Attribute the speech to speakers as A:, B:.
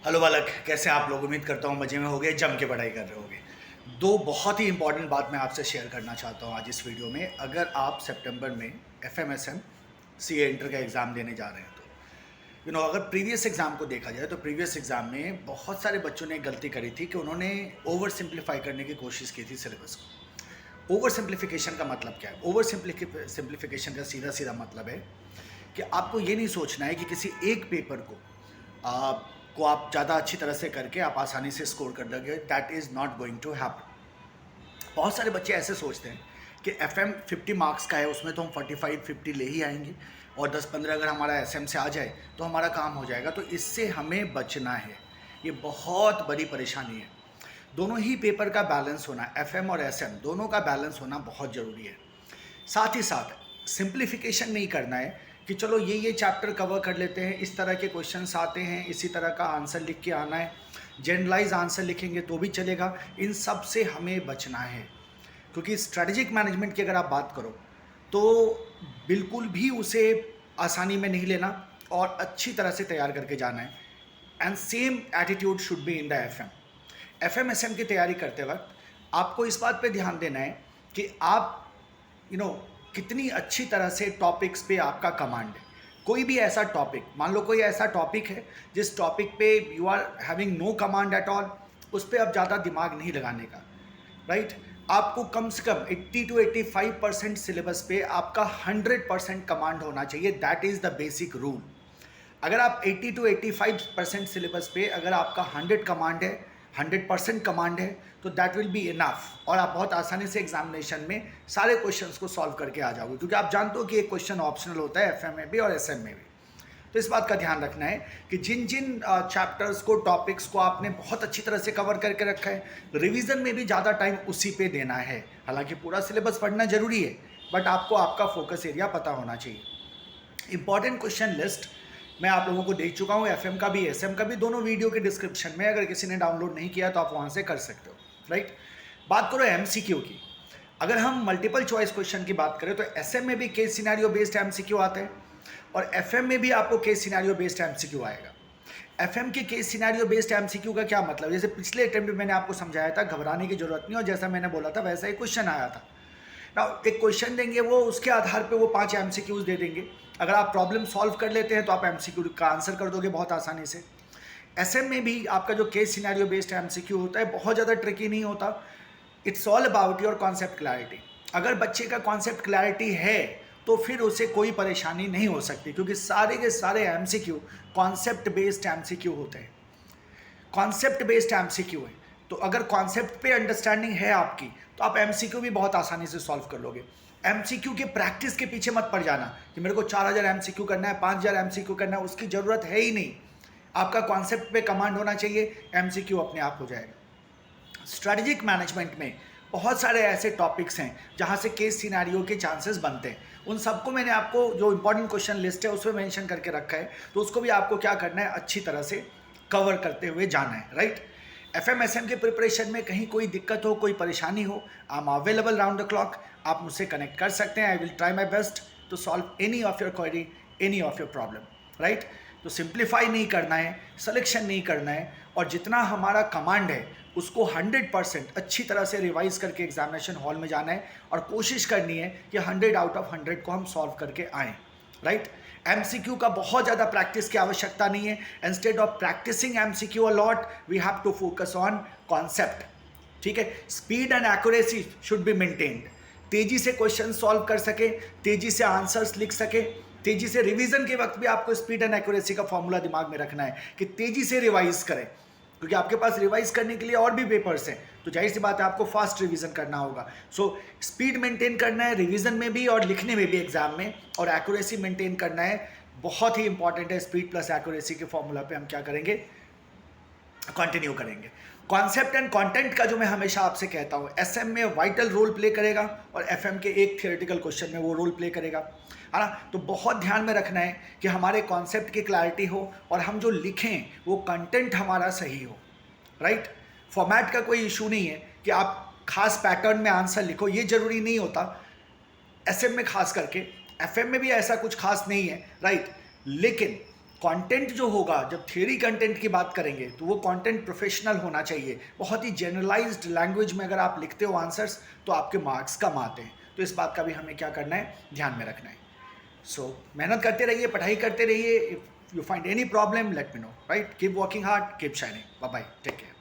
A: Hello बालक, कैसे आप लोग? उम्मीद करता हूँ मज़े में होगे, जम के पढ़ाई कर रहे होगे। दो बहुत ही इंपॉर्टेंट बात मैं आपसे शेयर करना चाहता हूँ आज इस वीडियो में। अगर आप सितंबर में एफएमएसएम सीए इंटर का एग्ज़ाम देने जा रहे हैं तो अगर प्रीवियस एग्ज़ाम को देखा जाए तो प्रीवियस एग्ज़ाम में बहुत सारे बच्चों ने गलती करी थी कि उन्होंने ओवर सिंप्लीफाई करने की कोशिश की थी सिलेबस को। ओवर सिंप्लीफिकेशन का मतलब क्या है? ओवर सिंप्लीफिकेशन का सीधा सीधा मतलब है कि आपको ये नहीं सोचना है कि किसी एक पेपर को आप ज़्यादा अच्छी तरह से करके आप आसानी से स्कोर कर दोगे। That is not going to happen. बहुत सारे बच्चे ऐसे सोचते हैं कि एफएम 50 मार्क्स का है, उसमें तो हम 45-50 ले ही आएंगे और 10-15 अगर हमारा एसएम से आ जाए तो हमारा काम हो जाएगा। तो इससे हमें बचना है, ये बहुत बड़ी परेशानी है। दोनों ही पेपर का बैलेंस होना, एफएम और एसएम दोनों का बैलेंस होना बहुत ज़रूरी है। साथ ही साथ सिंप्लीफिकेशन नहीं करना है कि चलो ये चैप्टर कवर कर लेते हैं, इस तरह के क्वेश्चंस आते हैं, इसी तरह का आंसर लिख के आना है। जनरलाइज आंसर लिखेंगे तो भी चलेगा। इन सब से हमें बचना है, क्योंकि स्ट्रेटजिक मैनेजमेंट की अगर आप बात करो तो बिल्कुल भी उसे आसानी में नहीं लेना और अच्छी तरह से तैयार करके जाना है। And same attitude should be in the FM SM की तैयारी करते वक्त आपको इस बात पे ध्यान देना है कि आप कितनी अच्छी तरह से टॉपिक्स पे आपका कमांड है। कोई भी ऐसा टॉपिक, मान लो कोई ऐसा टॉपिक है जिस टॉपिक पे you are having no command at all, उस पर अब ज़्यादा दिमाग नहीं लगाने का, राइट। आपको कम से कम 80 to 85% सिलेबस पे आपका 100% कमांड होना चाहिए। That is the basic rule. अगर आप 80 to 85% सिलेबस पे अगर आपका 100% कमांड है तो दैट विल बी इनफ और आप बहुत आसानी से एग्जामिनेशन में सारे क्वेश्चंस को सॉल्व करके आ जाओगे, क्योंकि आप जानते हो कि एक क्वेश्चन ऑप्शनल होता है एफएम में भी और एसएम में भी। तो इस बात का ध्यान रखना है कि जिन जिन चैप्टर्स को, टॉपिक्स को आपने बहुत अच्छी तरह से कवर करके रखा है, रिवीजन में भी ज़्यादा टाइम उसी पे देना है। हालांकि पूरा सिलेबस पढ़ना जरूरी है, बट आपको आपका फोकस एरिया पता होना चाहिए। इंपॉर्टेंट क्वेश्चन लिस्ट मैं आप लोगों को दे चुका हूँ, एफएम का भी एसएम का भी, दोनों वीडियो के डिस्क्रिप्शन में। अगर किसी ने डाउनलोड नहीं किया तो आप वहाँ से कर सकते हो, राइट। बात करो एमसीक्यू की। अगर हम मल्टीपल चॉइस क्वेश्चन की बात करें तो एसएम में भी केस सिनेरियो बेस्ड एमसीक्यू आते हैं और एफएम में भी आपको केस सिनेरियो बेस्ड एमसीक्यू आएगा। एफएम के केस सिनेरियो बेस्ड एमसीक्यू का क्या मतलब? जैसे पिछले अटेम्प्ट में मैंने आपको समझाया था, घबराने की जरूरत नहीं, और जैसा मैंने बोला था वैसा ही क्वेश्चन आया था ना। एक क्वेश्चन देंगे, वो उसके आधार पे वो 5 एमसीक्यूज दे देंगे। अगर आप प्रॉब्लम सॉल्व कर लेते हैं तो आप एमसीक्यू का आंसर कर दोगे बहुत आसानी से। एसएम में भी आपका जो केस सिनेरियो बेस्ड एमसीक्यू होता है बहुत ज़्यादा ट्रिकी नहीं होता। It's all about your concept clarity. अगर बच्चे का कॉन्सेप्ट क्लैरिटी है तो फिर उसे कोई परेशानी नहीं हो सकती, क्योंकि सारे के सारे एमसीक्यू कॉन्सेप्ट बेस्ड एमसीक्यू होते हैं। कॉन्सेप्ट बेस्ड एमसीक्यू है, तो अगर कॉन्सेप्ट पे अंडरस्टैंडिंग है आपकी तो आप एमसीक्यू भी बहुत आसानी से सॉल्व कर लोगे। एमसीक्यू के प्रैक्टिस के पीछे मत पड़ जाना कि मेरे को 4000 एमसीक्यू करना है, 5000 एमसीक्यू करना है, उसकी ज़रूरत है ही नहीं। आपका कॉन्सेप्ट पे कमांड होना चाहिए, एमसीक्यू अपने आप हो जाएगा। स्ट्रेटेजिक मैनेजमेंट में बहुत सारे ऐसे टॉपिक्स हैं जहाँ से केस सिनेरियो के चांसेस बनते हैं। उन सबको मैंने आपको जो इंपॉर्टेंट क्वेश्चन लिस्ट है उसमें मेंशन करके रखा है, तो उसको भी आपको क्या करना है, अच्छी तरह से कवर करते हुए जाना है, राइट। एफएम एसएम के प्रिपरेशन में कहीं कोई दिक्कत हो, कोई परेशानी हो, I am available round the clock. आप मुझसे कनेक्ट कर सकते हैं। I will try my best to solve any of your query, any of your problem, right. तो सिंप्लीफाई नहीं करना है, सिलेक्शन नहीं करना है, और जितना हमारा कमांड है उसको 100% अच्छी तरह से रिवाइज करके एग्जामिनेशन हॉल में जाना है और कोशिश करनी है कि 100 आउट ऑफ 100 को हम सॉल्व करके आएँ, राइट। एमसीक्यू का बहुत ज़्यादा प्रैक्टिस की आवश्यकता नहीं है। Instead of practicing MCQ a lot, we have to focus on concept, ठीक है। Speed and accuracy should be maintained. तेजी से क्वेश्चन सॉल्व कर सके, तेजी से आंसर्स लिख सके, तेजी से रिवीजन के वक्त भी आपको स्पीड एंड एक्यूरेसी का फॉर्मूला दिमाग में रखना है कि तेजी से रिवाइज करें, क्योंकि आपके पास रिवाइज करने के लिए और भी पेपर्स हैं, तो जाहिर सी बात है आपको फास्ट रिवीजन करना होगा। सो स्पीड मेंटेन करना है रिवीजन में भी और लिखने में भी एग्जाम में, और एक्यूरेसी मेंटेन करना है, बहुत ही इंपॉर्टेंट है। स्पीड प्लस एक्यूरेसी के फॉर्मूला पे हम क्या करेंगे, कंटिन्यू करेंगे। कॉन्सेप्ट एंड कंटेंट का जो मैं हमेशा आपसे कहता हूँ, एसएम में वाइटल रोल प्ले करेगा और एफएम के एक थियोरेटिकल क्वेश्चन में वो रोल प्ले करेगा, है ना। तो बहुत ध्यान में रखना है कि हमारे कॉन्सेप्ट की क्लैरिटी हो और हम जो लिखें वो कंटेंट हमारा सही हो, राइट। फॉर्मेट का कोई इशू नहीं है कि आप खास पैटर्न में आंसर लिखो, ये जरूरी नहीं होता एसएम में खास करके। एफएम में भी ऐसा कुछ खास नहीं है, राइट। लेकिन कंटेंट जो होगा, जब थियरी कंटेंट की बात करेंगे तो वो कंटेंट प्रोफेशनल होना चाहिए। बहुत ही जनरलाइज्ड लैंग्वेज में अगर आप लिखते हो आंसर्स तो आपके मार्क्स कम आते हैं। तो इस बात का भी हमें क्या करना है, ध्यान में रखना है। सो मेहनत करते रहिए, पढ़ाई करते रहिए। If you find any problem let me know, right? Keep working hard, keep shining. Bye bye, take care.